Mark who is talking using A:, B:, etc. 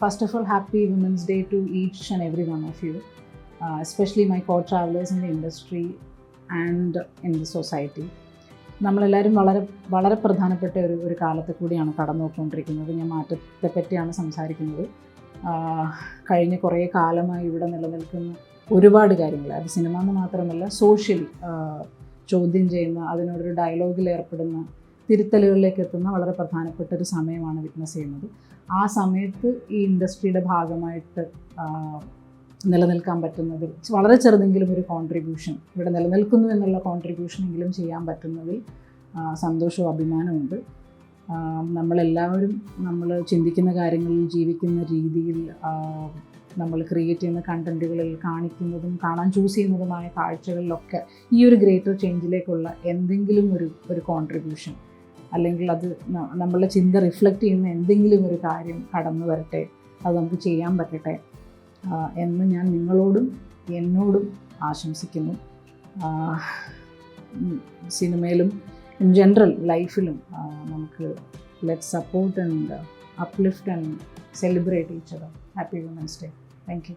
A: First of all happy women's day to each and every one of you, especially my co travellers in the industry and in the society. നമ്മളെല്ലാവരും വളരെ പ്രധാനപ്പെട്ട ഒരു കാലത്ത് കൂടിയാണ് കടന്നു പോയിക്കൊണ്ടിരിക്കുന്നത്. ഞാൻ മാറ്റത്തെ പറ്റിയാണ് സംസാരിക്കുന്നത്. കഴിഞ്ഞ കുറേ കാലമായി ഇവിടെ നിലനിൽക്കുന്ന ഒരുപാട് കാര്യങ്ങൾ, അത് സിനിമ എന്ന് മാത്രമല്ല സോഷ്യലി ചോദ്യം ചെയ്യുന്ന, അതിനോടൊരു ഡയലോഗിൽ ഏർപ്പെടുന്ന, തിരുത്തലുകളിലേക്ക് എത്തുന്ന വളരെ പ്രധാനപ്പെട്ട ഒരു സമയമാണ് വിറ്റ്നസ് ചെയ്യുന്നത്. ആ സമയത്ത് ഈ ഇൻഡസ്ട്രിയുടെ ഭാഗമായിട്ട് നിലനിൽക്കാൻ പറ്റുന്നതിൽ വളരെ ചെറുതെങ്കിലും ഒരു കോൺട്രിബ്യൂഷൻ, ഇവിടെ നിലനിൽക്കുന്നു എന്നുള്ള കോൺട്രിബ്യൂഷനെങ്കിലും ചെയ്യാൻ പറ്റുന്നതിൽ സന്തോഷവും അഭിമാനമുണ്ട്. നമ്മളെല്ലാവരും നമ്മൾ ചിന്തിക്കുന്ന കാര്യങ്ങളിൽ, ജീവിക്കുന്ന രീതിയിൽ, നമ്മൾ ക്രിയേറ്റ് ചെയ്യുന്ന കണ്ടൻറ്റുകളിൽ, കാണിക്കുന്നതും കാണാൻ ചൂസ് ചെയ്യുന്നതുമായ കാഴ്ചകളിലൊക്കെ ഈ ഒരു ഗ്രേറ്റർ ചേഞ്ചിലേക്കുള്ള എന്തെങ്കിലും ഒരു കോൺട്രിബ്യൂഷൻ, അല്ലെങ്കിൽ അത് നമ്മളുടെ ചിന്ത റിഫ്ലക്റ്റ് ചെയ്യുന്ന എന്തെങ്കിലും ഒരു കാര്യം കടന്നു വരട്ടെ, അത് നമുക്ക് ചെയ്യാൻ പറ്റട്ടെ എന്ന് ഞാൻ നിങ്ങളോടും എന്നോടും ആശംസിക്കുന്നു. സിനിമയിലും ഇൻ ജനറൽ ലൈഫിലും നമുക്ക് let support and uplift and celebrate each other. Happy Women's Day. Thank you.